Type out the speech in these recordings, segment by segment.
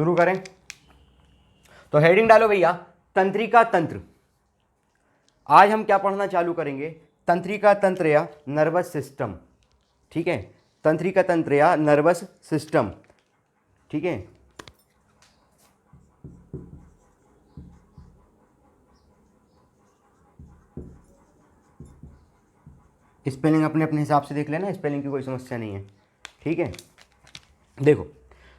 शुरू करें। तो हेडिंग डालो भैया, तंत्रिका तंत्र। आज हम क्या पढ़ना चालू करेंगे? तंत्रिका तंत्र या नर्वस सिस्टम। ठीक है, तंत्रिका तंत्र या नर्वस सिस्टम। ठीक है, स्पेलिंग अपने अपने हिसाब से देख लेना, स्पेलिंग की कोई समस्या नहीं है। ठीक है, देखो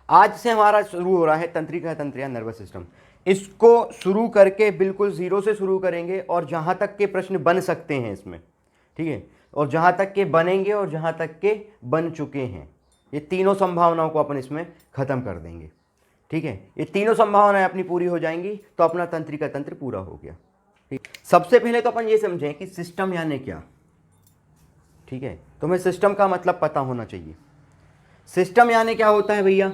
आज से हमारा शुरू हो रहा है तंत्रिका तंत्र या नर्वस सिस्टम। इसको शुरू करके बिल्कुल जीरो से शुरू करेंगे और जहां तक के प्रश्न बन सकते हैं इसमें, ठीक है, और जहां तक के बनेंगे और जहां तक के बन चुके हैं, ये तीनों संभावनाओं को अपन इसमें खत्म कर देंगे। ठीक है, ये तीनों संभावनाएं अपनी पूरी हो जाएंगी तो अपना तंत्रिका तंत्र पूरा हो गया। ठीक, सबसे पहले तो अपन ये समझें कि सिस्टम यानी क्या। ठीक है, तुम्हें सिस्टम का मतलब पता होना चाहिए। सिस्टम यानी क्या होता है भैया?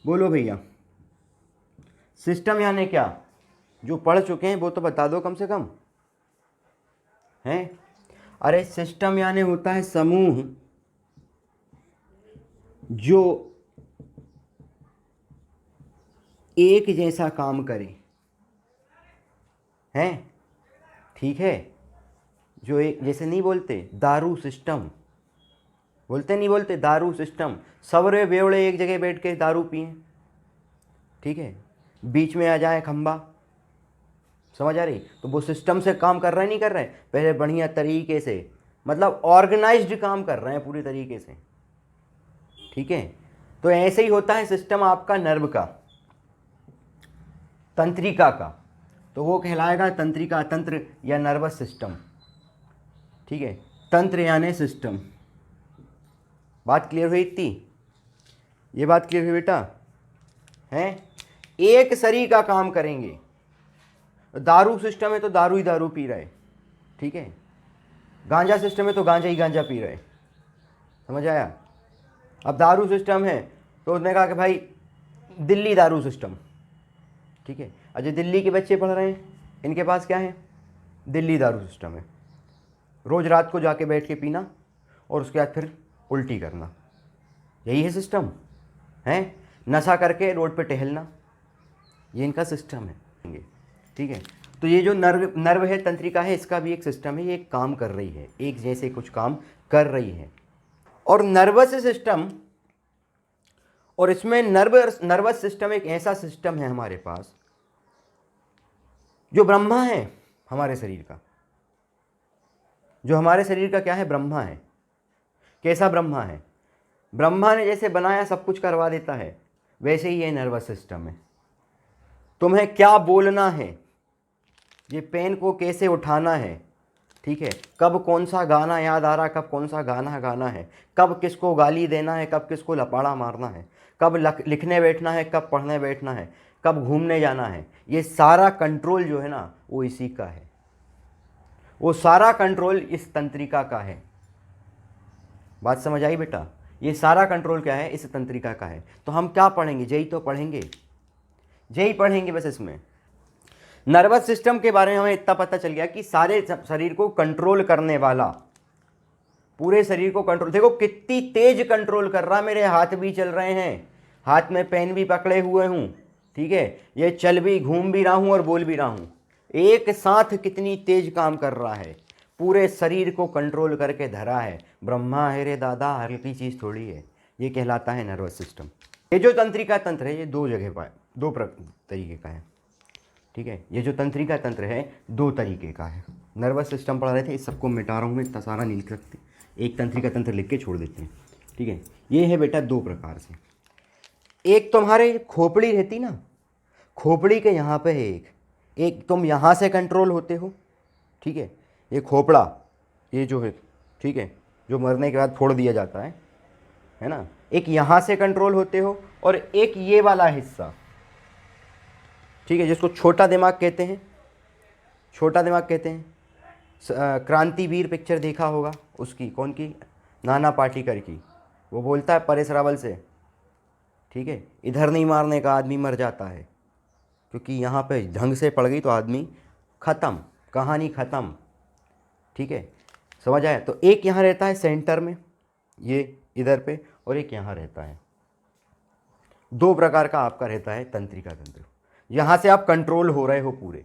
बोलो भैया, सिस्टम यानी क्या? जो पढ़ चुके हैं वो तो बता दो कम से कम, हैं? अरे सिस्टम यानी होता है समूह जो एक जैसा काम करे, हैं? ठीक है, जो एक जैसे नहीं बोलते दारू सिस्टम, बोलते नहीं बोलते दारू सिस्टम, सबरे बेवड़े एक जगह बैठ के दारू पिए। ठीक है, बीच में आ जाए खंबा, समझ आ रही? तो वो सिस्टम से काम कर रहे नहीं कर रहे, पहले बढ़िया तरीके से, मतलब ऑर्गेनाइज्ड काम कर रहे हैं पूरी तरीके से। ठीक है, तो ऐसे ही होता है सिस्टम आपका नर्व का, तंत्रिका का, तो वो कहलाएगा तंत्रिका तंत्र या नर्वस सिस्टम। ठीक है, तंत्र यानी सिस्टम। बात क्लियर हुई इतनी? ये बात क्लियर हुई बेटा? हैं, एक शरीर का काम करेंगे। दारू सिस्टम है तो दारू ही दारू पी रहे, ठीक है, गांजा सिस्टम है तो गांजा ही गांजा पी रहे, समझ आया? अब दारू सिस्टम है तो उसने कहा कि भाई दिल्ली दारू सिस्टम। ठीक है, अजय दिल्ली के बच्चे पढ़ रहे हैं, इनके पास क्या है? दिल्ली दारू सिस्टम है। रोज रात को जाके बैठ के पीना और उसके बाद फिर उल्टी करना, यही है सिस्टम, है? नशा करके रोड पे टहलना, ये इनका सिस्टम है। ठीक है, तो ये जो नर्व है, तंत्रिका है, इसका भी एक सिस्टम है, ये एक काम कर रही है, एक जैसे कुछ काम कर रही है। और नर्वस सिस्टम, और इसमें नर्वस सिस्टम एक ऐसा सिस्टम है हमारे पास जो ब्रह्मा है हमारे शरीर का, जो हमारे शरीर का क्या है? ब्रह्मा है। कैसा ब्रह्मा है? ब्रह्मा ने जैसे बनाया सब कुछ करवा देता है, वैसे ही ये नर्वस सिस्टम है। तुम्हें क्या बोलना है, ये पेन को कैसे उठाना है, ठीक है, कब कौन सा गाना याद आ रहा, कब कौन सा गाना गाना है, कब किसको गाली देना है, कब किसको लपाड़ा मारना है, कब लिखने बैठना है, कब पढ़ने बैठना है, कब घूमने जाना है, ये सारा कंट्रोल जो है ना वो इसी का है। वो सारा कंट्रोल इस तंत्रिका का है। बात समझ आई बेटा? ये सारा कंट्रोल क्या है? इस तंत्रिका का है। तो हम क्या पढ़ेंगे? जेई तो पढ़ेंगे, जेई पढ़ेंगे बस। इसमें नर्वस सिस्टम के बारे में हमें इतना पता चल गया कि सारे शरीर को कंट्रोल करने वाला, पूरे शरीर को कंट्रोल, देखो कितनी तेज कंट्रोल कर रहा, मेरे हाथ भी चल रहे हैं, हाथ में पेन भी पकड़े हुए हूँ, ठीक है, ये चल भी, घूम भी रहा हूँ और बोल भी रहा हूँ, एक साथ कितनी तेज काम कर रहा है, पूरे शरीर को कंट्रोल करके धरा है। ब्रह्मा है रे दादा, हल्की चीज़ थोड़ी है, ये कहलाता है नर्वस सिस्टम। ये जो तंत्रिका तंत्र है ये दो जगह पर, दो तरीके का है। ठीक है, ये जो तंत्रिका तंत्र है दो तरीके का है। नर्वस सिस्टम पढ़ा रहे थे, इस सबको मिटा रहा हूँ मैं, इतना सारा नहीं लिख सकते, एक तंत्रिका तंत्र लिख के छोड़ देते हैं। ठीक है, ये है बेटा दो प्रकार से। एक तुम्हारे खोपड़ी रहती ना, खोपड़ी के यहाँ पे है एक तुम यहाँ से कंट्रोल होते हो, ठीक है, ये खोपड़ा, ये जो है, ठीक है, जो मरने के बाद फोड़ दिया जाता है ना, एक यहाँ से कंट्रोल होते हो, और एक ये वाला हिस्सा, ठीक है, जिसको छोटा दिमाग कहते हैं, छोटा दिमाग कहते हैं। क्रांतिवीर पिक्चर देखा होगा उसकी, कौन की? नाना पाटेकर की। वो बोलता है परेश रावल से, ठीक है, इधर नहीं मारने का आदमी मर जाता है, क्योंकि यहाँ पे ढंग से पड़ गई तो आदमी ख़त्म, कहानी ख़त्म। ठीक है, समझ आया? तो एक यहाँ रहता है सेंटर में, ये इधर पे, और एक यहाँ रहता है। दो प्रकार का आपका रहता है तंत्रिका तंत्र, यहाँ से आप कंट्रोल हो रहे हो पूरे,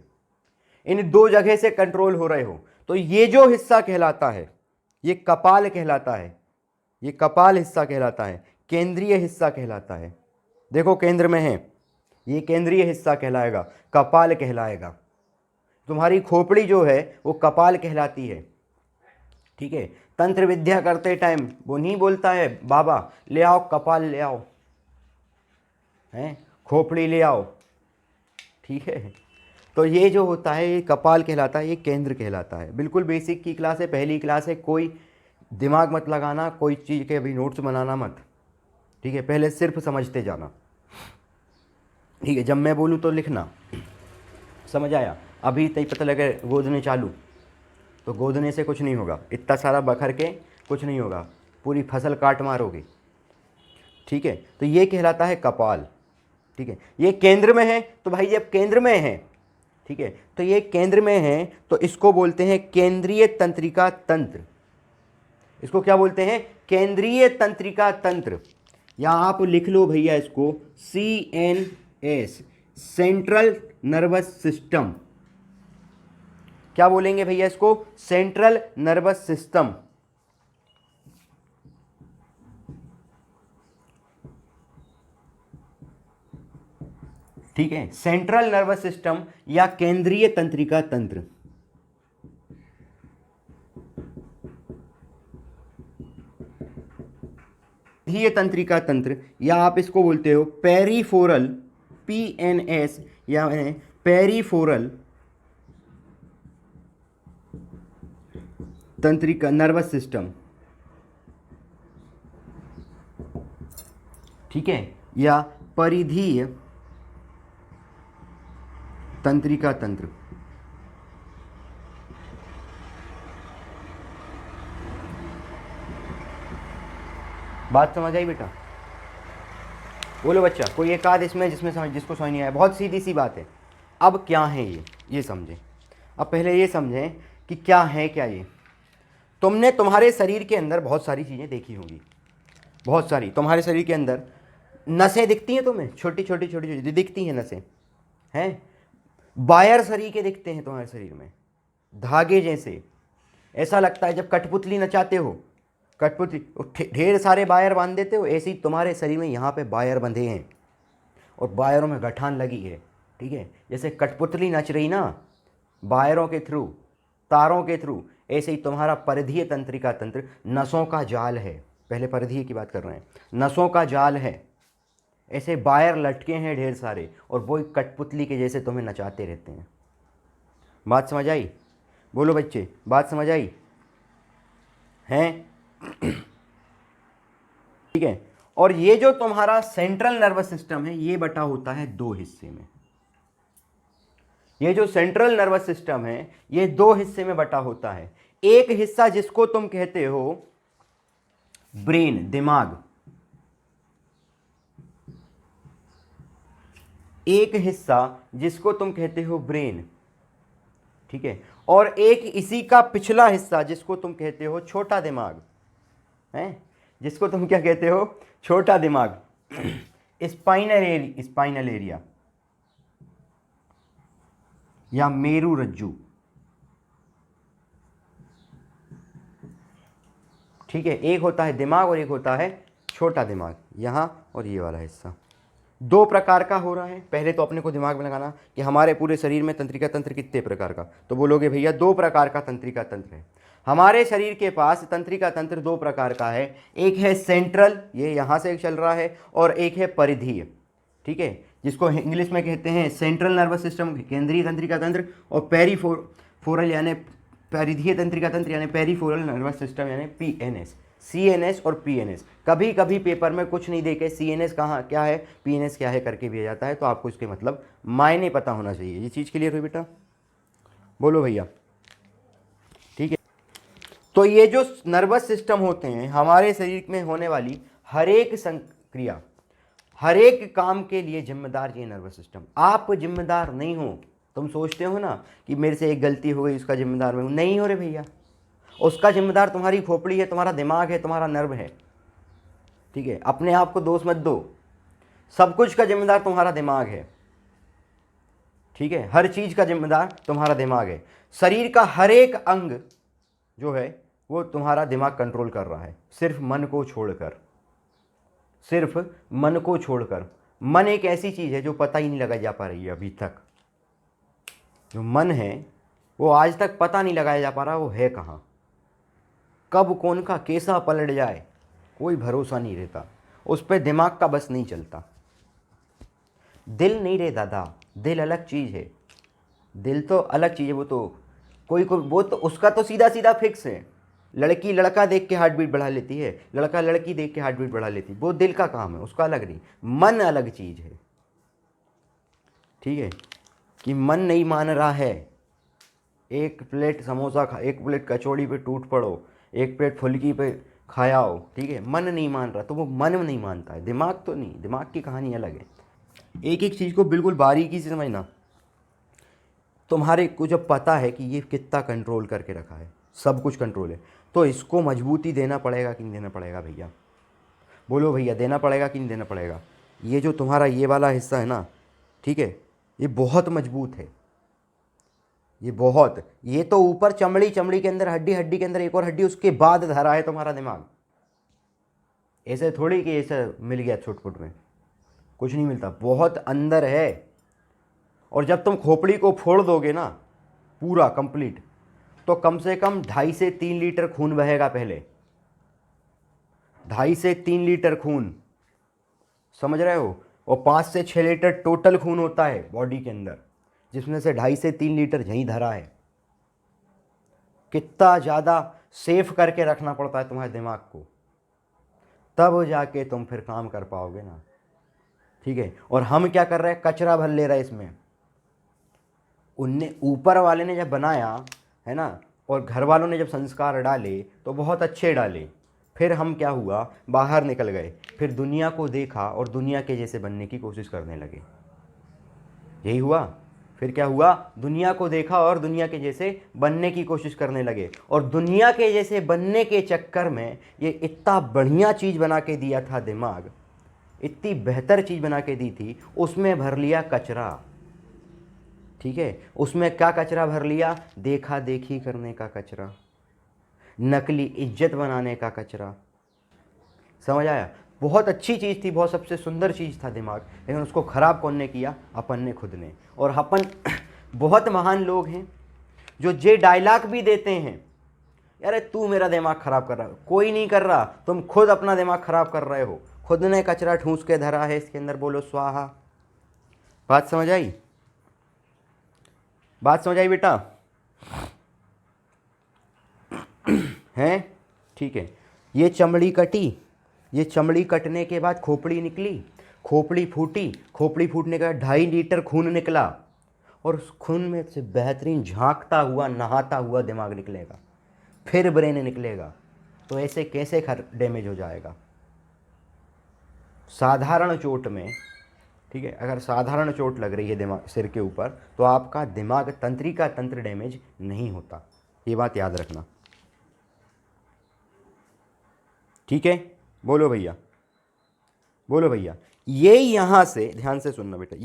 इन दो जगह से कंट्रोल हो रहे हो। तो ये जो हिस्सा कहलाता है ये कपाल कहलाता है, ये कपाल हिस्सा कहलाता है, केंद्रीय हिस्सा कहलाता है। देखो केंद्र में है, ये केंद्रीय हिस्सा कहलाएगा, कपाल कहलाएगा। तुम्हारी खोपड़ी जो है वो कपाल कहलाती है। ठीक है, तंत्र विद्या करते टाइम वो नहीं बोलता है बाबा ले आओ कपाल ले आओ, हैं खोपड़ी ले आओ। ठीक है, तो ये जो होता है ये कपाल कहलाता है, ये केंद्र कहलाता है। बिल्कुल बेसिक की क्लास है, पहली क्लास है, कोई दिमाग मत लगाना, कोई चीज़ के अभी नोट्स बनाना मत। ठीक है, पहले सिर्फ समझते जाना। ठीक है, जब मैं बोलूँ तो लिखना, समझ आया? अभी तक पता लगे गोदने चालू, तो गोदने से कुछ नहीं होगा, इतना सारा बखर के कुछ नहीं होगा, पूरी फसल काट मारोगे। ठीक है, तो ये कहलाता है कपाल। ठीक है, ये केंद्र में है, तो भाई जब केंद्र में है, ठीक है, तो ये केंद्र में है तो इसको बोलते हैं केंद्रीय तंत्रिका तंत्र। इसको क्या बोलते हैं? केंद्रीय तंत्रिका तंत्र। या आप लिख लो भैया इसको CNS, सेंट्रल नर्वस सिस्टम। क्या बोलेंगे भैया इसको? Central nervous system. ठीक है, सेंट्रल नर्वस सिस्टम या केंद्रीय तंत्रिका तंत्र। केंद्रीय तंत्रिका तंत्र या आप इसको बोलते हो पेरिफोरल, PNS या पेरिफोरल तंत्रिका नर्वस सिस्टम। ठीक है, या परिधीय तंत्रिका तंत्र। बात समझ आई बेटा? बोलो बच्चा, कोई एक आध इसमें जिसमें समझ, जिसको समझ नहीं आया? बहुत सीधी सी बात है। अब क्या है ये समझें। अब पहले ये समझें कि क्या है क्या ये। तुमने तुम्हारे शरीर के अंदर बहुत सारी चीज़ें देखी होंगी, बहुत सारी। तुम्हारे शरीर के अंदर नसें दिखती हैं तुम्हें, छोटी छोटी छोटी छोटी दिखती हैं नसें, हैं वायर शरीर के दिखते हैं तुम्हारे शरीर में, धागे जैसे। ऐसा लगता है जब कठपुतली नचाते हो, कठपुतली ढेर सारे वायर बांध देते हो, ऐसे ही तुम्हारे शरीर में यहाँ पे वायर बंधे हैं और वायरों में गठान लगी है। ठीक है, जैसे कठपुतली नच रही ना वायरों के थ्रू, तारों के थ्रू, ऐसे ही तुम्हारा परिधीय तंत्रिका तंत्र नसों का जाल है। पहले परिधीय की बात कर रहे हैं, नसों का जाल है, ऐसे वायर लटके हैं ढेर सारे और वो कठपुतली के जैसे तुम्हें नचाते रहते हैं। बात समझ आई? बोलो बच्चे, बात समझ आई? हैं? ठीक है, और ये जो तुम्हारा सेंट्रल नर्वस सिस्टम है ये बटा होता है दो हिस्से में। ये जो सेंट्रल नर्वस सिस्टम है ये दो हिस्से में बटा होता है। एक हिस्सा जिसको तुम कहते हो ब्रेन, दिमाग, एक हिस्सा जिसको तुम कहते हो ब्रेन। ठीक है, और एक इसी का पिछला हिस्सा जिसको तुम कहते हो छोटा दिमाग है, जिसको तुम क्या कहते हो? छोटा दिमाग, स्पाइनल एरिया या मेरू रज्जु। ठीक है, एक होता है दिमाग और एक होता है छोटा दिमाग, यहां और ये वाला हिस्सा। दो प्रकार का हो रहा है। पहले तो अपने को दिमाग में लगाना कि हमारे पूरे शरीर में तंत्रिका तंत्र कितने प्रकार का, तो बोलोगे भैया दो प्रकार का तंत्रिका तंत्र है। हमारे शरीर के पास तंत्रिका तंत्र दो प्रकार का है, एक है सेंट्रल, ये यहाँ से चल रहा है, और एक है परिधीय। ठीक है, जिसको इंग्लिश में कहते हैं सेंट्रल नर्वस सिस्टम, केंद्रीय तंत्रिका तंत्र, और पेरीफोरल यानी परिधीय तंत्रिका तंत्र यानी पेरीफोरल नर्वस सिस्टम यानी PNS। CNS और PNS, कभी कभी पेपर में कुछ नहीं देके CNS कहाँ क्या है PNS क्या है करके भी आ जाता है, तो आपको इसके मतलब मायने पता होना चाहिए। ये चीज़ क्लियर हुई बेटा? बोलो भैया। ठीक है, तो ये जो नर्वस सिस्टम होते हैं हमारे शरीर में होने वाली हर एक संक्रिया, हर एक काम के लिए जिम्मेदार ये नर्वस सिस्टम। आप जिम्मेदार नहीं हो। तुम सोचते हो ना कि मेरे से एक गलती हो गई उसका जिम्मेदार मैं हूँ, नहीं हो रे भैया। उसका जिम्मेदार तुम्हारी खोपड़ी है, तुम्हारा दिमाग है, तुम्हारा नर्व है। ठीक है, अपने आप को दोष मत दो। सब कुछ का जिम्मेदार तुम्हारा दिमाग है, ठीक है, हर चीज़ का जिम्मेदार तुम्हारा दिमाग है। शरीर का हर एक अंग जो है वो तुम्हारा दिमाग कंट्रोल कर रहा है, सिर्फ मन को छोड़कर, सिर्फ मन को छोड़कर। मन एक ऐसी चीज़ है जो पता ही नहीं लगाई जा पा रही है अभी तक। जो मन है वो आज तक पता नहीं लगाया जा पा रहा वो है कहाँ, कब कौन का कैसा पलट जाए कोई भरोसा नहीं रहता, उस पर दिमाग का बस नहीं चलता। दिल नहीं रे दादा, दिल अलग चीज़ है, दिल तो अलग चीज़ है। वो तो कोई वो तो उसका तो सीधा सीधा फिक्स है। लड़की लड़का देख के हार्ट बीट बढ़ा लेती है, लड़का लड़की देख के हार्ट बीट बढ़ा लेती है, वो दिल का काम है, उसका अलग नहीं। मन अलग चीज़ है, ठीक है, कि मन नहीं मान रहा है, एक प्लेट समोसा खा, एक प्लेट कचौड़ी पे टूट पड़ो, एक प्लेट फुल्की पे खाया हो, ठीक है, मन नहीं मान रहा तो वो मन नहीं मानता है, दिमाग तो नहीं, दिमाग की कहानी अलग है। एक एक चीज़ को बिल्कुल बारीकी से समझना। तुम्हारे को जब पता है कि ये कितना कंट्रोल करके रखा है, सब कुछ कंट्रोल है, तो इसको मजबूती देना पड़ेगा कि नहीं देना पड़ेगा भैया? बोलो भैया, देना पड़ेगा कि नहीं देना पड़ेगा? ये जो तुम्हारा ये वाला हिस्सा है ना, ठीक है, ये बहुत मजबूत है, ये बहुत, ये तो ऊपर चमड़ी, चमड़ी के अंदर हड्डी, हड्डी के अंदर एक और हड्डी, उसके बाद धरा है तुम्हारा दिमाग। ऐसे थोड़ी कि ऐसे मिल गया छुटपुट में, कुछ नहीं मिलता, बहुत अंदर है। और जब तुम खोपड़ी को फोड़ दोगे ना पूरा कंप्लीट, तो कम से कम 2.5 से 3 लीटर खून बहेगा पहले, 2.5 से 3 लीटर खून, समझ रहे हो? और 5 से 6 लीटर टोटल खून होता है बॉडी के अंदर, जिसमें से 2.5 से 3 लीटर यहीं धरा है। कितना ज़्यादा सेफ करके रखना पड़ता है तुम्हारे दिमाग को, तब जाके तुम फिर काम कर पाओगे ना, ठीक है। और हम क्या कर रहे हैं, कचरा भर ले रहे हैं इसमें। उनने, ऊपर वाले ने जब बनाया है ना, और घर वालों ने जब संस्कार डाले तो बहुत अच्छे डाले, फिर हम क्या हुआ, बाहर निकल गए, फिर दुनिया को देखा और दुनिया के जैसे बनने की कोशिश करने लगे। यही हुआ। फिर क्या हुआ, दुनिया को देखा और दुनिया के जैसे बनने की कोशिश करने लगे, और दुनिया के जैसे बनने के चक्कर में ये इतना बढ़िया चीज़ बना के दिया था दिमाग, इतनी बेहतर चीज़ बना के दी थी, उसमें भर लिया कचरा, ठीक है। उसमें क्या कचरा भर लिया, देखा देखी करने का कचरा, नकली इज्जत बनाने का कचरा, समझ आया? बहुत अच्छी चीज़ थी, बहुत सबसे सुंदर चीज़ था दिमाग, लेकिन उसको ख़राब कौन ने किया, अपन ने, खुद ने। और अपन बहुत महान लोग हैं जो ये डायलॉग भी देते हैं, यार तू मेरा दिमाग ख़राब कर रहा है। कोई नहीं कर रहा, तुम खुद अपना दिमाग ख़राब कर रहे हो, खुद ने कचरा ठूंस के धरा है इसके अंदर। बोलो स्वाहा। बात समझ आई? बात समझ आई बेटा? हैं, ठीक है। ये चमड़ी कटी, ये चमड़ी कटने के बाद खोपड़ी निकली, खोपड़ी फूटी, खोपड़ी फूटने के बाद 2.5 लीटर खून निकला, और उस खून में से बेहतरीन झांकता हुआ, नहाता हुआ दिमाग निकलेगा, फिर ब्रेन निकलेगा। तो ऐसे कैसे डैमेज हो जाएगा? साधारण चोट में, ठीक है, अगर साधारण चोट लग रही है दिमाग, सिर के ऊपर, तो आपका दिमाग तंत्रिका तंत्र डैमेज नहीं होता, ये बात याद रखना, ठीक है। बोलो भैया, बोलो भैया। ये यहाँ से ध्यान से सुनना बेटा,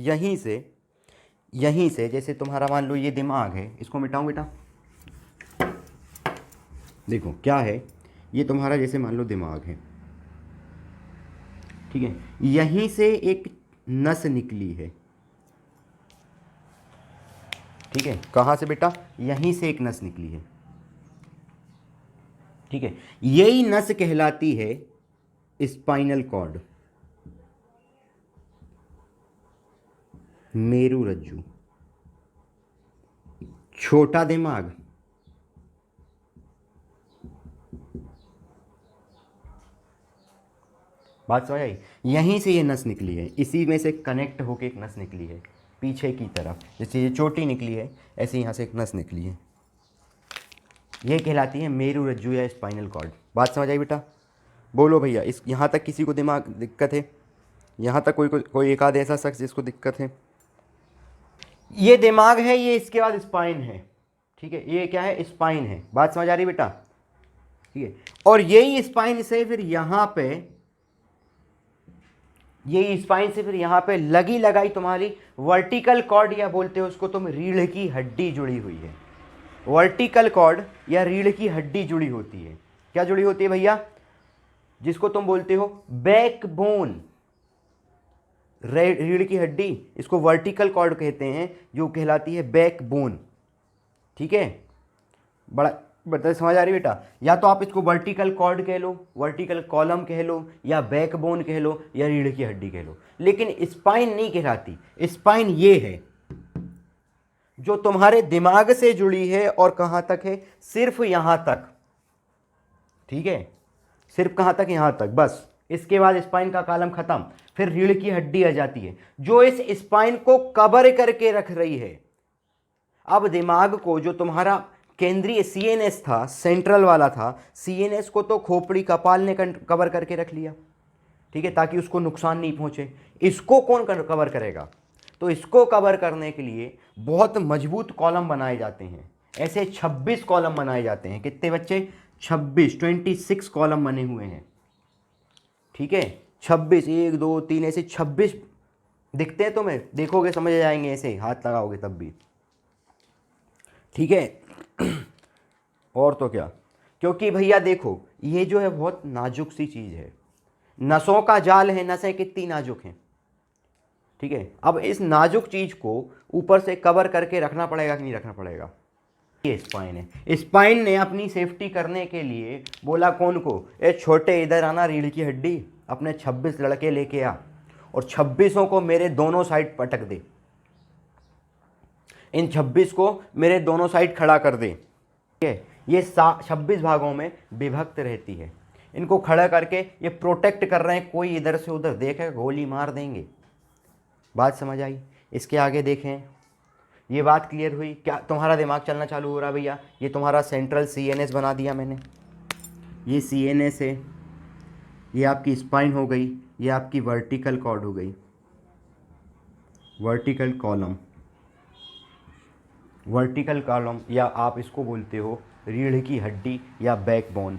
यहीं से जैसे तुम्हारा मान लो ये दिमाग है, इसको मिटाऊं बेटा, देखो क्या है, ये तुम्हारा जैसे मान लो दिमाग है, ठीक है, यहीं से एक नस निकली है, ठीक है। कहाँ से बेटा, यहीं से एक नस निकली है, ठीक है। यही नस कहलाती है स्पाइनल कॉर्ड, मेरु रज्जु। छोटा दिमाग, बात समझ आई? यहीं से ये नस निकली है, इसी में से कनेक्ट होके एक नस निकली है पीछे की तरफ, जैसे ये चोटी निकली है ऐसे यहाँ से एक नस निकली है, ये कहलाती है मेरु रज्जु या स्पाइनल कॉर्ड। बात समझ आई बेटा? बोलो भैया, इस यहाँ तक किसी को दिमाग दिक्कत है? यहाँ तक कोई एक आध ऐसा शख्स जिसको दिक्कत है? ये दिमाग है, ये इसके बाद स्पाइन है, ठीक है, ये क्या है, स्पाइन है। बात समझ आ रही बेटा? ठीक है। और यही स्पाइन से फिर यहाँ पे ये स्पाइन से फिर यहाँ पे लगी लगाई तुम्हारी वर्टिकल कॉर्ड या बोलते हो उसको तुम रीढ़ की हड्डी जुड़ी हुई है। वर्टिकल कॉर्ड या रीढ़ की हड्डी जुड़ी होती है। क्या जुड़ी होती है भैया? जिसको तुम बोलते हो बैकबोन, रीढ़ की हड्डी, इसको वर्टिकल कॉर्ड कहते हैं, जो कहलाती है बैकबोन। ठीक है, बड़ा समझ आ रही बेटा? या तो आप इसको वर्टिकल कॉर्ड कह लो, वर्टिकल कॉलम कह लो, या बैकबोन कह लो, या रीढ़ की हड्डी कह लो, लेकिन स्पाइन नहीं कहलाती। स्पाइन ये है जो तुम्हारे दिमाग से जुड़ी है, और कहां तक है? सिर्फ यहां तक। ठीक है, सिर्फ कहां तक? यहां तक, बस। इसके बाद स्पाइन का कॉलम खत्म, फिर रीढ़ की हड्डी आ जाती है जो इस स्पाइन को कवर करके रख रही है। अब दिमाग को, जो तुम्हारा केंद्रीय सीएनएस था, सेंट्रल वाला था, सीएनएस को तो खोपड़ी कपाल ने कवर करके रख लिया, ठीक है, ताकि उसको नुकसान नहीं पहुंचे। इसको कौन कवर करेगा? तो इसको कवर करने के लिए बहुत मजबूत कॉलम बनाए जाते हैं। ऐसे 26 कॉलम बनाए जाते हैं। कितने बच्चे? 26 कॉलम बने हुए हैं। ठीक है, 26, 1 2 3 ऐसे 26 दिखते हैं तुम्हें, देखोगे समझ जाएंगे, ऐसे हाथ लगाओगे तब भी। ठीक है और तो क्या, क्योंकि भैया देखो ये जो है बहुत नाजुक सी चीज़ है, नसों का जाल है। नसें कितनी नाजुक हैं, ठीक है। अब इस नाजुक चीज़ को ऊपर से कवर करके रखना पड़ेगा कि नहीं रखना पड़ेगा? ये स्पाइन है। स्पाइन ने अपनी सेफ्टी करने के लिए बोला कौन को? ए छोटे, इधर आना, रीढ़ की हड्डी, अपने 26 लड़के लेके आ और 26 को मेरे दोनों साइड पटक दे। इन 26 को मेरे दोनों साइड खड़ा कर दे। ठीक है, ये 26 भागों में विभक्त रहती है। इनको खड़ा करके ये प्रोटेक्ट कर रहे हैं, कोई इधर से उधर देखे गोली मार देंगे। बात समझ आई? इसके आगे देखें, ये बात क्लियर हुई? क्या तुम्हारा दिमाग चलना चालू हो रहा है भैया? ये तुम्हारा सेंट्रल सीएनएस बना दिया मैंने, ये सीएनएस है, ये आपकी स्पाइन हो गई, ये आपकी वर्टिकल कॉर्ड हो गई, वर्टिकल कॉलम, वर्टिकल कॉलम, या आप इसको बोलते हो रीढ़ की हड्डी या बैकबोन।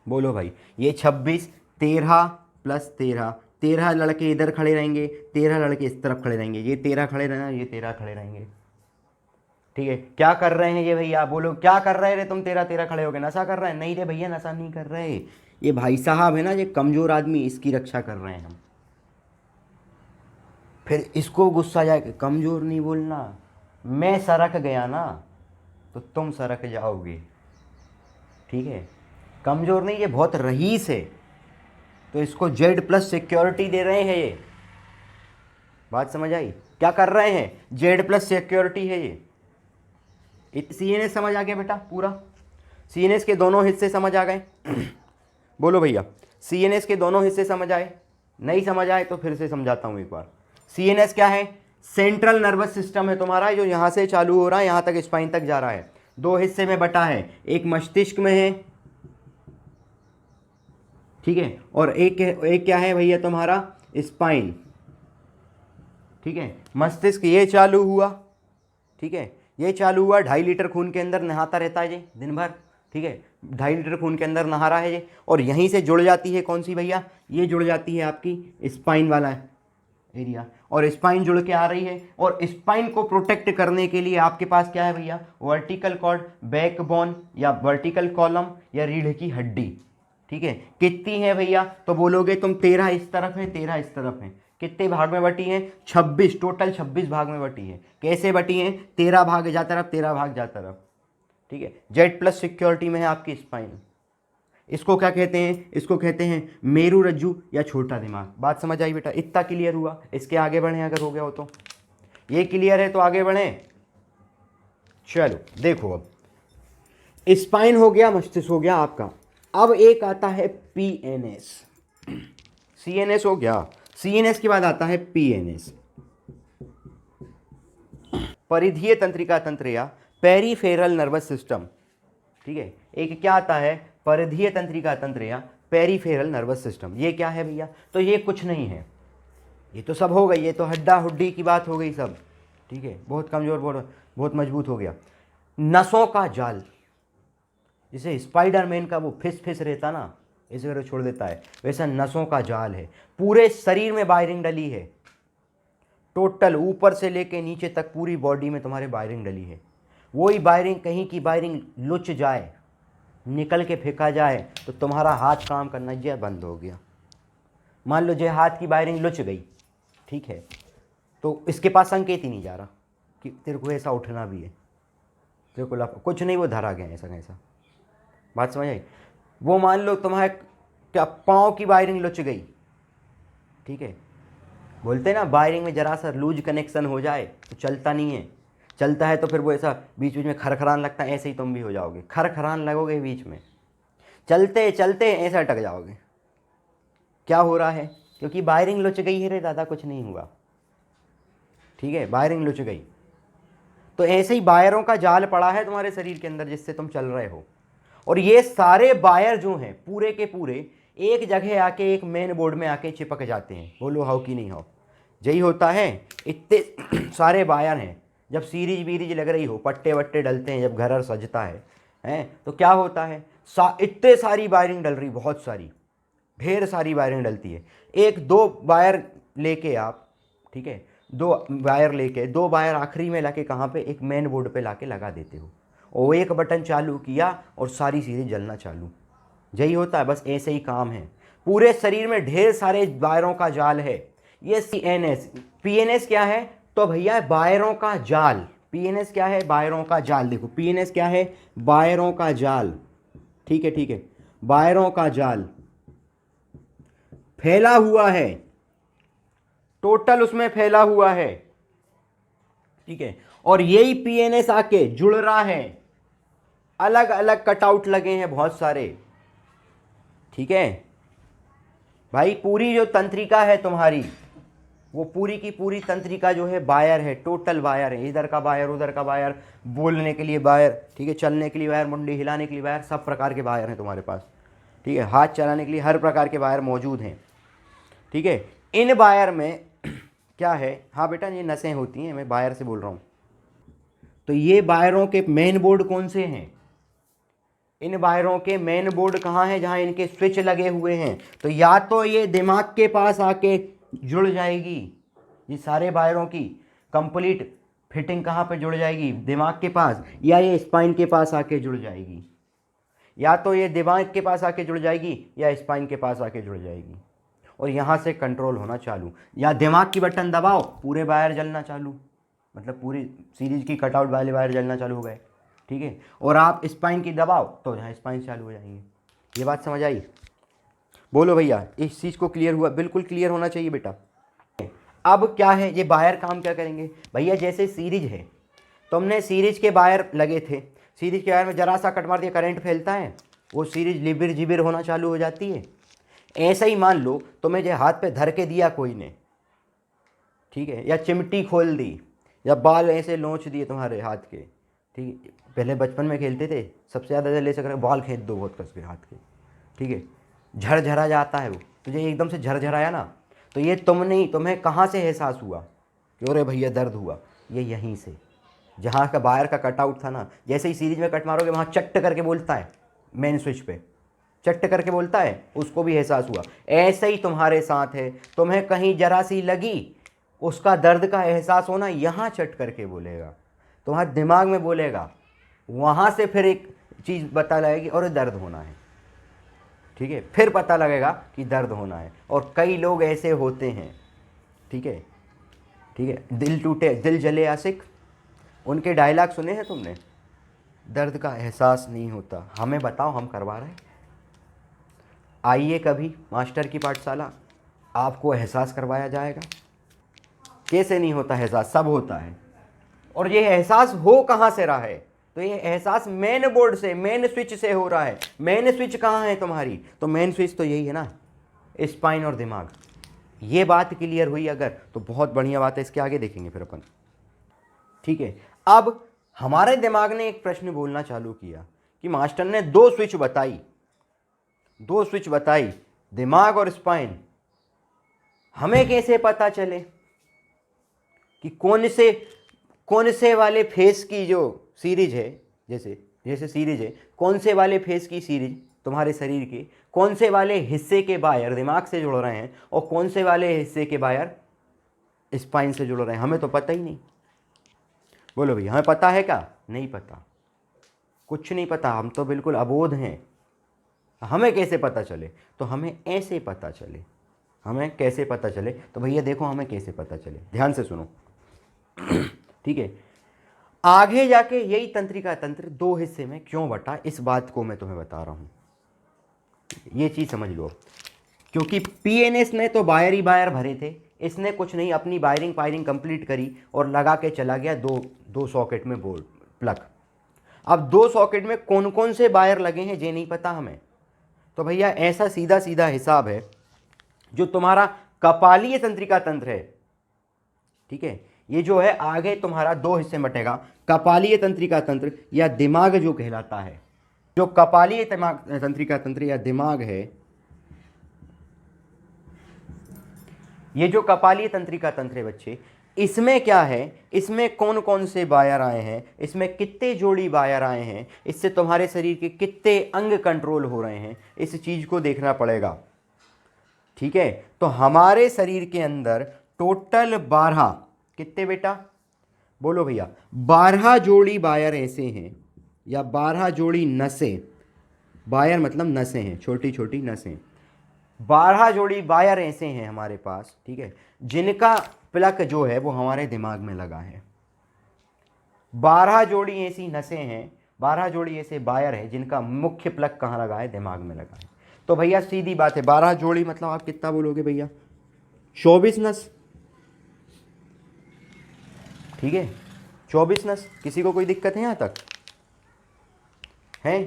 बोलो भाई, ये 26, 13 प्लस 13, 13 लड़के इधर खड़े रहेंगे, 13 लड़के इस तरफ खड़े रहेंगे, ये 13 खड़े रहना, ये 13 खड़े रहेंगे। ठीक है, क्या कर रहे हैं ये भैया? बोलो क्या कर रहे रे तुम? 13 खड़े हो गए, नशा कर रहे हैं? नहीं रे भैया, नशा नहीं कर रहे। ये भाई साहब है ना, ये कमज़ोर आदमी, इसकी रक्षा कर रहे हैं हम। फिर इसको गुस्सा जाए, कमज़ोर नहीं बोलना, मैं सरक गया ना तो तुम सरक जाओगे। ठीक है, कमज़ोर नहीं, ये बहुत रईस है, तो इसको Z+ सिक्योरिटी दे रहे हैं ये। बात समझ आई? क्या कर रहे हैं? Z+ सिक्योरिटी है ये। सीएनएस समझ आ गया बेटा? पूरा सीएनएस के दोनों हिस्से समझ आ गए? बोलो भैया, सीएनएस के दोनों हिस्से समझ आए? नहीं समझ आए तो फिर से समझाता हूँ एक बार। सीएनएस क्या है? सेंट्रल नर्वस सिस्टम है तुम्हारा, जो यहाँ से चालू हो रहा है, यहाँ तक स्पाइन तक जा रहा है। दो हिस्से में बटा है, एक मस्तिष्क में है, ठीक है, और एक क्या है भैया तुम्हारा? स्पाइन। ठीक है, मस्तिष्क ये चालू हुआ, ठीक है, ये चालू हुआ, 2.5 लीटर खून के अंदर नहाता रहता है ये दिन भर। ठीक है, 2.5 लीटर खून के अंदर नहा रहा है ये, और यहीं से जुड़ जाती है कौन सी भैया? ये जुड़ जाती है आपकी स्पाइन वाला एरिया, और स्पाइन जुड़ के आ रही है, और स्पाइन को प्रोटेक्ट करने के लिए आपके पास क्या है भैया? वर्टिकल कॉर्ड, बैकबोन, या वर्टिकल कॉलम, या रीढ़ की हड्डी। ठीक है, कितनी है भैया? तो बोलोगे तुम 13 इस तरफ है, 13 इस तरफ है। कितने भाग में बटी है? 26, टोटल 26 भाग में बटी है। कैसे बटी है? 13 भाग जा तरफ, 13 भाग जा तरफ। ठीक है, Z+ सिक्योरिटी में है आपकी स्पाइन। इसको क्या कहते हैं? इसको कहते हैं मेरू रज्जु या छोटा दिमाग। बात समझ आई बेटा? इतना क्लियर हुआ? इसके आगे बढ़े अगर हो गया हो तो। ये क्लियर है तो आगे बढ़े। चलो देखो, अब स्पाइन हो गया, मस्तिष्क हो गया आपका। अब एक आता है PNS। CNS हो गया, CNS के बाद आता है PNS, परिधीय तंत्रिका तंत्र या पेरीफेरल नर्वस सिस्टम। ठीक है, एक क्या आता है? परिधीय तंत्रिका तंत्र या पेरीफेरल नर्वस सिस्टम। ये क्या है भैया? तो ये कुछ नहीं है, ये तो सब हो गई, ये तो हड्डा हुड्डी की बात हो गई सब। ठीक है, बहुत कमज़ोर, बहुत मजबूत हो गया। नसों का जाल, जैसे स्पाइडरमैन का वो फिस रहता ना, इसी तरह छोड़ देता है, वैसा नसों का जाल है। पूरे शरीर में वायरिंग डली है, टोटल ऊपर से लेके नीचे तक पूरी बॉडी में तुम्हारे वायरिंग डली है। वही वायरिंग, कहीं की वायरिंग लुच जाए, निकल के फेंका जाए, तो तुम्हारा हाथ काम करना जो बंद हो गया। मान लो जो हाथ की वायरिंग लुच गई, ठीक है, तो इसके पास संकेत ही नहीं जा रहा कि तेरे को ऐसा उठना भी है, तेरे को कुछ नहीं, वो धरा गया ऐसा कैसा। बात समझ आई? वो मान लो तुम्हारे क्या पाँव की वायरिंग लुच गई, ठीक है, बोलते हैं ना वायरिंग में जरा सा लूज कनेक्शन हो जाए तो चलता नहीं है, चलता है तो फिर वो ऐसा बीच बीच में खरखरान लगता है, ऐसे ही तुम भी हो जाओगे, खरखरान लगोगे बीच में, चलते चलते ऐसा अटक जाओगे। क्या हो रहा है? क्योंकि वायरिंग लुच गई है रे दादा, कुछ नहीं हुआ, ठीक है, वायरिंग लुच गई। तो ऐसे ही वायरों का जाल पड़ा है तुम्हारे शरीर के अंदर जिससे तुम चल रहे हो। और ये सारे वायर जो हैं पूरे के पूरे एक जगह आके एक मेन बोर्ड में आके चिपक जाते हैं। बोलो हाउ कि नहीं हाउ? यही होता है। इतने सारे वायर हैं, जब सीरीज वीरीज लग रही हो, पट्टे वट्टे डलते हैं, जब घर सजता है तो क्या होता है, इतने सारी वायरिंग डल रही, बहुत सारी, ढेर सारी वायरिंग डलती है। एक दो वायर लेके आप, ठीक है, दो वायर आखिरी में लाके कहाँ पे, एक मेन बोर्ड पे लाके लगा देते हो, और एक बटन चालू किया और सारी चीज़ें जलना चालू। यही होता है, बस ऐसे ही काम है। पूरे शरीर में ढेर सारे वायरों का जाल है। ये CNS, PNS क्या है? तो भैया वायरों का जाल। PNS क्या है? वायरों का जाल। देखो PNS क्या है? वायरों का जाल, ठीक है, ठीक है, वायरों का जाल फैला हुआ है, टोटल उसमें फैला हुआ है, ठीक है। और यही PNS आके जुड़ रहा है, अलग अलग कटआउट लगे हैं बहुत सारे, ठीक है भाई। पूरी जो तंत्रिका है तुम्हारी, वो पूरी की पूरी तंत्रिका जो है वायर है, टोटल वायर है। इधर का वायर, उधर का वायर, बोलने के लिए वायर, ठीक है, चलने के लिए वायर, मुंडी हिलाने के लिए वायर, सब प्रकार के वायर हैं तुम्हारे पास, ठीक है। हाथ चलाने के लिए हर प्रकार के वायर मौजूद हैं, ठीक है। इन वायर में क्या है, हाँ बेटा ये नसें होती हैं, मैं वायर से बोल रहा हूँ। तो ये वायरों के मेन बोर्ड कौन से हैं? इन वायरों के मेन बोर्ड कहाँ हैं? जहाँ इनके स्विच लगे हुए हैं। तो या तो ये दिमाग के पास आके जुड़ जाएगी, ये सारे वायरों की कंप्लीट फिटिंग कहाँ पे जुड़ जाएगी? दिमाग के पास, या ये स्पाइन के पास आके जुड़ जाएगी। या तो ये दिमाग के पास आके जुड़ जाएगी या स्पाइन के पास आके जुड़ जाएगी, और यहाँ से कंट्रोल होना चालू। या दिमाग की बटन दबाओ, पूरे वायर जलना चालू, मतलब पूरी सीरीज की कटआउट वाले वायर जलना चालू हो गए, ठीक है। और आप स्पाइन की दबाओ तो यहाँ स्पाइन चालू हो जाएंगे। ये बात समझ आई? बोलो भैया, इस चीज़ को क्लियर हुआ? बिल्कुल क्लियर होना चाहिए बेटा। अब क्या है, ये वायर काम क्या करेंगे भैया? जैसे सीरीज है, तुमने सीरीज के वायर लगे थे, सीरीज के वायर में जरा सा कट मार दिया, करंट फैलता है, वो सीरीज लिबिर जिबिर होना चालू हो जाती है। ऐसा ही मान लो तुम्हें जो हाथ पे धर के दिया कोई ने, ठीक है, या चिमटी खोल दी, या बाल ऐसे नोच दिए तुम्हारे हाथ के, ठीक है। पहले बचपन में खेलते थे, सबसे ज़्यादा ले सक बाल खींच दो बहुत कस के हाथ के, ठीक है, झरझरा जाता है वो, तुझे एकदम से झरझराया ना, तो ये तुम्हें कहाँ से एहसास हुआ कि अरे भैया दर्द हुआ? ये यहीं से, जहाँ का वायर का कटआउट था ना, जैसे ही सीरीज में कट मारोगे वहाँ चट्ट करके बोलता है, मेन स्विच पे चट्ट करके बोलता है, उसको भी एहसास हुआ। ऐसे ही तुम्हारे साथ है, तुम्हें कहीं जरा सी लगी, उसका दर्द का एहसास होना, यहाँ चट करके बोलेगा, तुम्हारे दिमाग में बोलेगा, वहाँ से फिर एक चीज़ पता लगेगी और दर्द होना है, ठीक है, फिर पता लगेगा कि दर्द होना है। और कई लोग ऐसे होते हैं, ठीक है, ठीक है, दिल टूटे दिल जले आशिक, उनके डायलॉग सुने हैं तुमने? दर्द का एहसास नहीं होता, हमें बताओ, हम करवा रहे हैं। आइए कभी मास्टर की पाठशाला, आपको एहसास करवाया जाएगा। कैसे नहीं होता एहसास? सब होता है। और ये एहसास हो कहाँ से रहा है? तो ये एहसास मेन बोर्ड से, मेन स्विच से हो रहा है। मेन स्विच कहाँ है तुम्हारी? तो मेन स्विच तो यही है ना, स्पाइन और दिमाग। ये बात क्लियर हुई अगर, तो बहुत बढ़िया बात है, इसके आगे देखेंगे फिर अपन, ठीक है। अब हमारे दिमाग ने एक प्रश्न बोलना चालू किया कि मास्टर ने दो स्विच बताई, दिमाग और स्पाइन, हमें कैसे पता चले कि कौन से वाले फेस की जो सीरीज है, जैसे सीरीज है, कौन से वाले फेस की सीरीज तुम्हारे शरीर के, कौन से वाले हिस्से के वायर दिमाग से जुड़ रहे हैं और कौन से वाले हिस्से के वायर स्पाइन से जुड़ रहे हैं, हमें तो पता ही नहीं। बोलो भैया, हमें पता है क्या? नहीं पता, कुछ नहीं पता, हम तो बिल्कुल अबोध हैं। हमें कैसे पता चले? तो हमें ऐसे पता चले। हमें कैसे पता चले? तो भैया देखो हमें कैसे पता चले, ध्यान से सुनो। ठीक है, आगे जाके यही तंत्रिका तंत्र दो हिस्से में क्यों बटा, इस बात को मैं तुम्हें बता रहा हूं। ये चीज समझ लो, क्योंकि पीएनएस ने तो वायर ही वायर भरे थे, इसने कुछ नहीं, अपनी वायरिंग पायरिंग कंप्लीट करी और लगा के चला गया दो सॉकेट में बोर्ड प्लग। अब दो सॉकेट में कौन कौन से वायर लगे हैं ये नहीं पता हमें। तो भैया ऐसा सीधा सीधा हिसाब है, जो तुम्हारा कपालीय तंत्रिका तंत्र है, ठीक है, ये जो है आगे तुम्हारा दो हिस्से में बटेगा। कपालीय तंत्रिका तंत्र या दिमाग जो कहलाता है, जो कपालीय तंत्रिका तंत्र या दिमाग है, ये जो कपालीय तंत्रिका तंत्र है बच्चे, इसमें क्या है, इसमें कौन कौन से वायर आए हैं, इसमें कितने जोड़ी वायर आए हैं, इससे तुम्हारे शरीर के कितने अंग कंट्रोल हो रहे हैं, इस चीज को देखना पड़ेगा। ठीक है, तो हमारे शरीर के अंदर टोटल 12, कितने बेटा? बोलो भैया, 12 जोड़ी वायर ऐसे हैं, या 12 जोड़ी नसें, वायर मतलब नसें हैं, छोटी छोटी नसें, 12 जोड़ी वायर ऐसे हैं हमारे पास, ठीक है, जिनका प्लग जो है वो हमारे दिमाग में लगा है। 12 जोड़ी ऐसी नसें हैं, 12 जोड़ी ऐसे वायर हैं जिनका मुख्य प्लग कहाँ लगा है? दिमाग में लगा है। तो भैया सीधी बात है, 12 जोड़ी मतलब आप कितना बोलोगे भैया? 24 नस, ठीक है, 24 नस। किसी को कोई दिक्कत है यहाँ तक? है?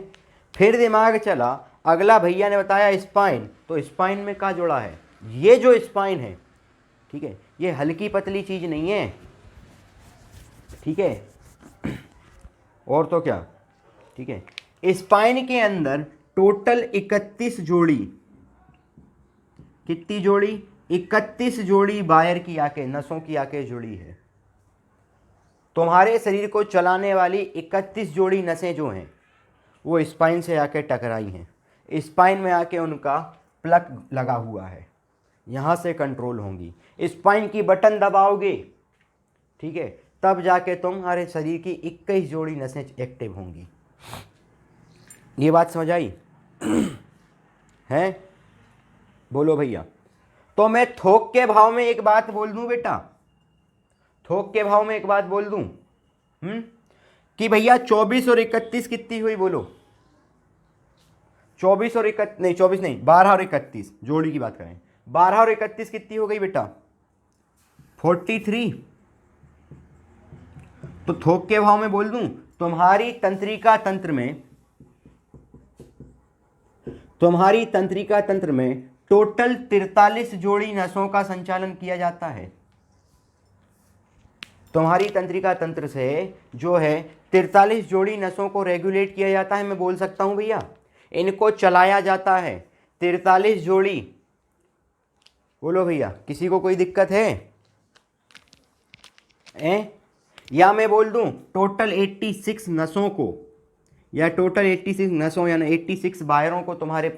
फिर दिमाग चला, अगला भैया ने बताया स्पाइन, तो स्पाइन में क्या जुड़ा है? ये जो स्पाइन है, ठीक है, ये हल्की पतली चीज नहीं है, ठीक है, और तो क्या, ठीक है, स्पाइन के अंदर टोटल 31 जोड़ी, कितनी जोड़ी? 31 जोड़ी वायर की आके, नसों की आके जुड़ी है। तुम्हारे शरीर को चलाने वाली 31 जोड़ी नसें जो हैं वो स्पाइन से आके टकराई हैं, स्पाइन में आके उनका प्लग लगा हुआ है, यहाँ से कंट्रोल होंगी। स्पाइन की बटन दबाओगे, ठीक है, तब जाके तुम्हारे शरीर की 21 जोड़ी नसें एक्टिव होंगी। ये बात समझ आई? है? बोलो भैया। तो मैं थोक के भाव में एक बात बोल दूं बेटा, थोक के भाव में एक बात बोल दूं, कि भैया 24 और 31 कितनी हुई? बोलो। 24 और 31 नहीं, 24 नहीं, 12 और 31 जोड़ी की बात करें, 12 और 31 कितनी हो गई बेटा? 43। तो थोक के भाव में बोल दूं, तुम्हारी तंत्रिका तंत्र में टोटल 43 जोड़ी नसों का संचालन किया जाता है। तुम्हारी तंत्रिका तंत्र से जो है 43 जोड़ी नसों को रेगुलेट किया जाता है। मैं बोल सकता हूं भैया, इनको चलाया जाता है 43 जोड़ी। बोलो भैया, किसी को कोई दिक्कत है? या मैं बोल दूं टोटल 86 नसों को, या टोटल 86 नसों यानी 86 वायरों को तुम्हारे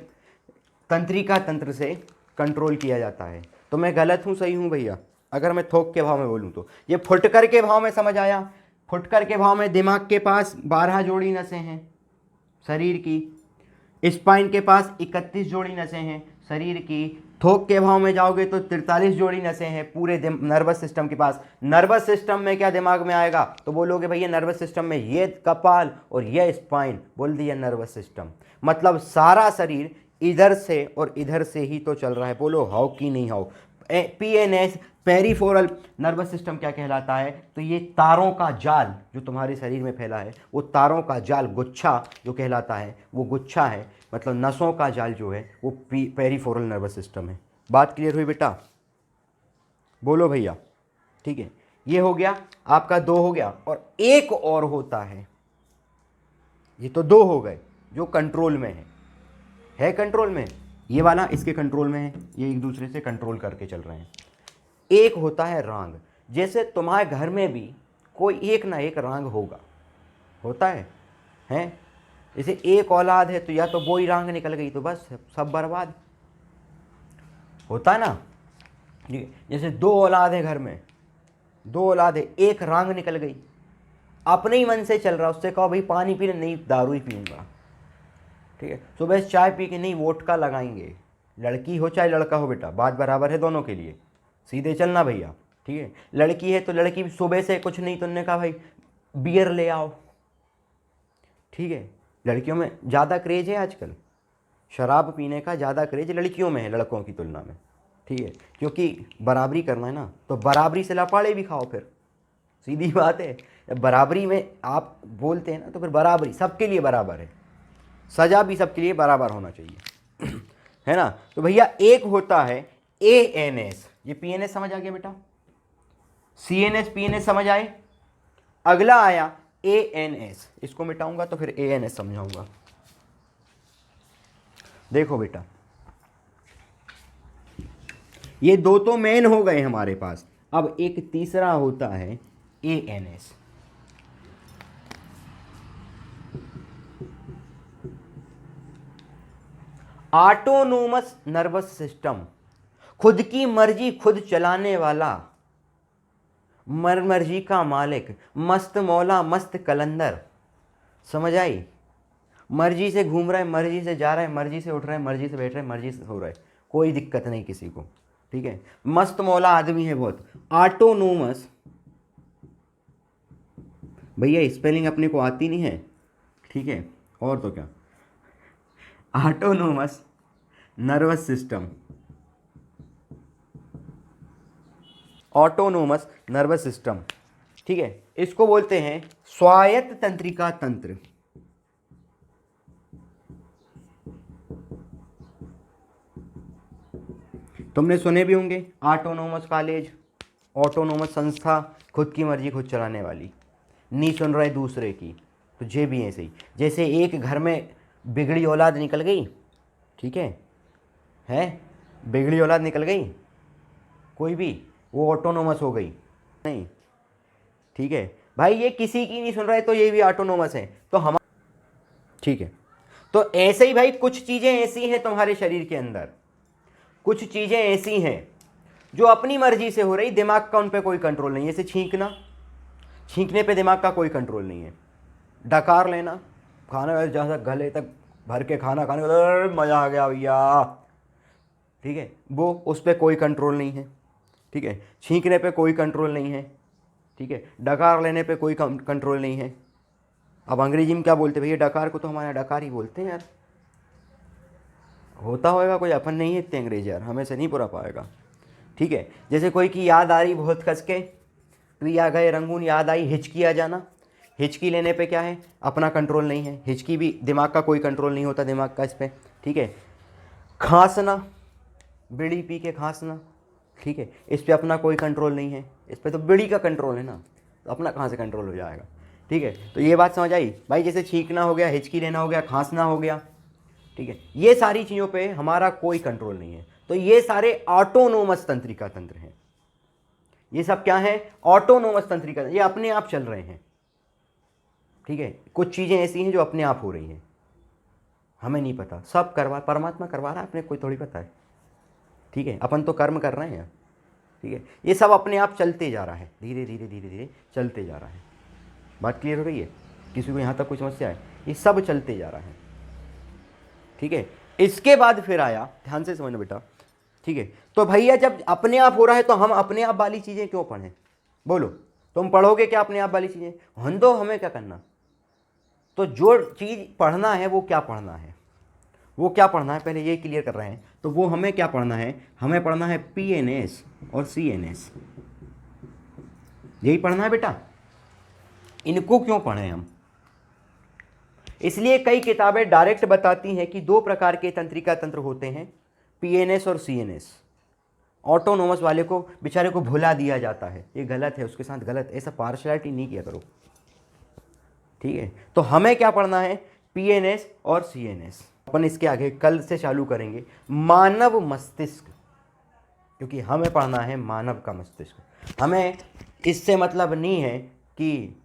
तंत्रिका तंत्र से कंट्रोल किया जाता है। तो मैं गलत हूं सही हूं भैया? अगर मैं थोक के भाव में बोलूं तो ये फुटकर के भाव में समझ आया? फुटकर के भाव में दिमाग के पास 12 जोड़ी नसें हैं शरीर की, स्पाइन के पास 31 जोड़ी नसें हैं शरीर की। थोक के भाव में जाओगे तो 43 जोड़ी नसें हैं पूरे नर्वस सिस्टम के पास। नर्वस सिस्टम में क्या दिमाग में आएगा? तो बोलोगे भैया नर्वस सिस्टम में ये कपाल और ये स्पाइन, बोल दिया नर्वस सिस्टम। मतलब सारा शरीर इधर से और इधर से ही तो चल रहा है। बोलो हाउ कि नहीं how? PNS peripheral nervous system क्या कहलाता है? तो ये तारों का जाल जो तुम्हारे शरीर में फैला है, वो तारों का जाल, गुच्छा जो कहलाता है वो गुच्छा है, मतलब नसों का जाल जो है वो पेरिफेरल नर्वस सिस्टम है। बात क्लियर हुई बेटा? बोलो भैया, ठीक है। ये हो गया आपका, 2 हो गया, और एक और होता है। ये तो 2 हो गए जो कंट्रोल में है कंट्रोल में, ये वाला इसके कंट्रोल में है, ये एक दूसरे से कंट्रोल करके चल रहे हैं। एक होता है रांग। जैसे तुम्हारे घर में भी कोई एक ना एक रांग होगा, होता है? जैसे एक औलाद है तो या तो वो ही रांग निकल गई तो बस सब बर्बाद होता है ना। जैसे दो औलाद है घर में, दो औलाद है, एक रांग निकल गई, अपने ही मन से चल रहा, उससे कहो भाई पानी पीने, नहीं दारू ही पीऊंगा, ठीक है, सुबह चाय पी के नहीं वोडका लगाएंगे, लड़की हो चाहे लड़का हो बेटा, बात बराबर है दोनों के लिए, सीधे चलना भैया, ठीक है। लड़की है तो लड़की भी सुबह से कुछ नहीं तो उन्होंने कहा भाई बियर ले आओ, ठीक है। लड़कियों में ज़्यादा क्रेज है आजकल, शराब पीने का ज़्यादा क्रेज लड़कियों में है लड़कों की तुलना में, ठीक है, क्योंकि बराबरी करना है ना, तो बराबरी से लपाड़े भी खाओ फिर, सीधी बात है। जब बराबरी में आप बोलते हैं ना तो फिर बराबरी सबके लिए बराबर है, सज़ा भी सबके लिए बराबर होना चाहिए है ना। तो भैया एक होता है ANS, ये PNS समझ आ गया बेटा, CNS PNS समझ आए। अगला आया ANS, इसको मिटाऊंगा तो फिर ANS समझाऊंगा। देखो बेटा ये दो तो मेन हो गए हमारे पास, अब एक तीसरा होता है ANS। ऑटोनोमस नर्वस सिस्टम, खुद की मर्जी खुद चलाने वाला, मर्जी का मालिक, मस्त मौला मस्त कलंदर, समझ आई। मर्जी से घूम रहा है, मर्जी से जा रहा है, मर्जी से उठ रहा है, मर्जी से बैठ रहा है, मर्जी से सो रहा है, कोई दिक्कत नहीं किसी को, ठीक है, मस्त मौला आदमी है बहुत। ऑटोनोमस भैया स्पेलिंग अपने को आती नहीं है, ठीक है, और तो क्या, autonomous nervous system, autonomous nervous system, ठीक है, इसको बोलते हैं स्वायत्त तंत्रिका तंत्र। तुमने सुने भी होंगे ऑटोनोमस कॉलेज, ऑटोनोमस संस्था, खुद की मर्जी खुद चलाने वाली, नहीं सुन रहे दूसरे की, तो ये भी ऐसे ही, जैसे एक घर में बिगड़ी औलाद निकल गई, ठीक है बिगड़ी औलाद निकल गई कोई भी, वो ऑटोनोमस हो गई नहीं, ठीक है भाई, ये किसी की नहीं सुन रहे तो ये भी ऑटोनोमस है, तो हम, ठीक है। तो ऐसे ही भाई कुछ चीज़ें ऐसी हैं तुम्हारे शरीर के अंदर, कुछ चीज़ें ऐसी हैं जो अपनी मर्जी से हो रही, दिमाग का उन पर कोई कंट्रोल नहीं है। जैसे छींकना, छींकने पे दिमाग का कोई कंट्रोल नहीं है। डकार लेना, खाना जहाँ तक गले तक भर के खाना खाने का मज़ा आ गया भैया, ठीक है, वो उस पर कोई कंट्रोल नहीं है, ठीक है। छींकने पे कोई कंट्रोल नहीं है, ठीक है। डकार लेने पे कोई कंट्रोल नहीं है। अब अंग्रेजी में क्या बोलते भैया, डकार को तो हमारे डकार ही बोलते हैं यार, होता होगा कोई, अपन नहीं है इतने अंग्रेज यार, हमें से नहीं पूरा पाएगा, ठीक है। जैसे कोई की याद आ रही बहुत कस के, प्रिया गए रंगून याद आई, हिचकी आ जाना, हिचकी लेने पे क्या है, अपना कंट्रोल नहीं है, हिचकी भी दिमाग का कोई कंट्रोल नहीं होता दिमाग का इस पर, ठीक है। खांसना, बीड़ी पी के खांसना, ठीक है, इस पर अपना कोई कंट्रोल नहीं है, इस पर तो बीड़ी का कंट्रोल है ना, तो अपना कहाँ से कंट्रोल हो जाएगा, ठीक है। तो ये बात समझ आई भाई, जैसे छींकना हो गया, हिचकी लेना हो गया, खांसना हो गया, ठीक है, ये सारी चीज़ों पे हमारा कोई कंट्रोल नहीं है, तो ये सारे ऑटोनोमस तंत्रिका तंत्र हैं। ये सब क्या है, ऑटोनोमस तंत्रिका, ये अपने आप चल रहे हैं, ठीक है। कुछ चीज़ें ऐसी हैं जो अपने आप हो रही हैं, हमें नहीं पता, सब करवा परमात्मा करवा रहा है, अपने कोई थोड़ी पता है, ठीक है, अपन तो कर्म कर रहे हैं, ठीक है। ये सब अपने आप चलते जा रहा है, धीरे धीरे धीरे धीरे चलते जा रहा है। बात क्लियर हो रही है, किसी को यहाँ तक कोई समस्या है, ये सब चलते जा रहा है, ठीक है। इसके बाद फिर आया, ध्यान से समझना बेटा, ठीक है। तो भैया जब अपने आप हो रहा है तो हम अपने आप वाली चीज़ें क्यों पढ़ें, बोलो, तुम पढ़ोगे क्या अपने आप वाली चीज़ें, हम दो, हमें क्या करना। तो जो चीज़ पढ़ना है वो क्या पढ़ना है, वो क्या पढ़ना है, पहले ये क्लियर कर रहे हैं। तो वो हमें क्या पढ़ना है, हमें पढ़ना है PNS और CNS, यही पढ़ना है बेटा। इनको क्यों पढ़ें हम, इसलिए कई किताबें डायरेक्ट बताती हैं कि दो प्रकार के तंत्रिका तंत्र होते हैं, PNS और CNS। ऑटोनोमस वाले को बेचारे को भुला दिया जाता है, ये गलत है, उसके साथ गलत, ऐसा पार्शलिटी नहीं किया करो, ठीक है। तो हमें क्या पढ़ना है, PNS और CNS। अपन इसके आगे कल से चालू करेंगे मानव मस्तिष्क, क्योंकि हमें पढ़ना है मानव का मस्तिष्क। हमें इससे मतलब नहीं है कि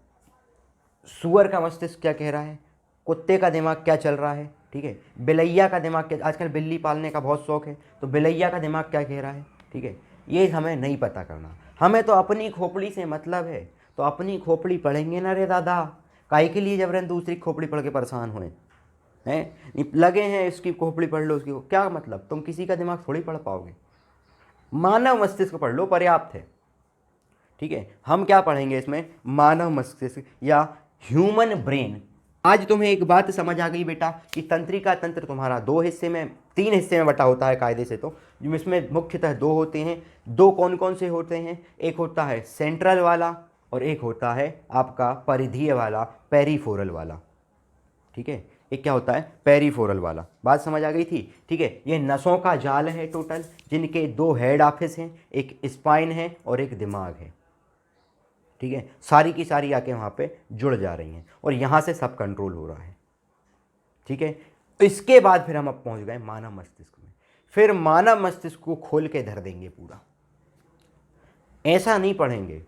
सुअर का मस्तिष्क क्या कह रहा है, कुत्ते का दिमाग क्या चल रहा है, ठीक है, बिलैया का दिमाग क्या, आजकल बिल्ली पालने का बहुत शौक है, तो बिलैया का दिमाग क्या कह रहा है, ठीक है, ये हमें नहीं पता करना। हमें तो अपनी खोपड़ी से मतलब है, तो अपनी खोपड़ी पढ़ेंगे ना रे दादा, काहे के लिए जबरन दूसरी खोपड़ी पढ़ के परेशान हुए हैं, लगे हैं इसकी खोपड़ी पढ़ लो, उसकी क्या मतलब, तुम किसी का दिमाग थोड़ी पढ़ पाओगे। मानव मस्तिष्क पढ़ लो, पर्याप्त है, ठीक है। हम क्या पढ़ेंगे इसमें, मानव मस्तिष्क या ह्यूमन ब्रेन। आज तुम्हें एक बात समझ आ गई बेटा कि तंत्रिका तंत्र तुम्हारा तीन हिस्से में बटा होता है कायदे से, तो जिसमें मुख्यतः दो होते हैं। दो कौन कौन से होते हैं, एक होता है सेंट्रल वाला और एक होता है आपका परिधीय वाला, पेरीफोरल वाला, ठीक है। एक क्या होता है, पेरीफोरल वाला, बात समझ आ गई थी, ठीक है। ये नसों का जाल है टोटल, जिनके दो हेड ऑफिस हैं, एक स्पाइन है और एक दिमाग है, ठीक है। सारी की सारी आके वहाँ पे जुड़ जा रही हैं और यहाँ से सब कंट्रोल हो रहा है, ठीक है। इसके बाद फिर हम अब पहुँच गए मानव मस्तिष्क में। फिर मानव मस्तिष्क को खोल के धर देंगे पूरा, ऐसा नहीं पढ़ेंगे,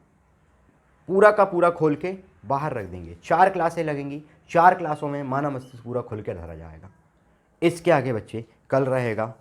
पूरा का पूरा खोल के बाहर रख देंगे। 4 क्लासें लगेंगी, 4 क्लासों में मानव मस्तिष्क पूरा खोल के धरा जाएगा। इसके आगे बच्चे कल रहेगा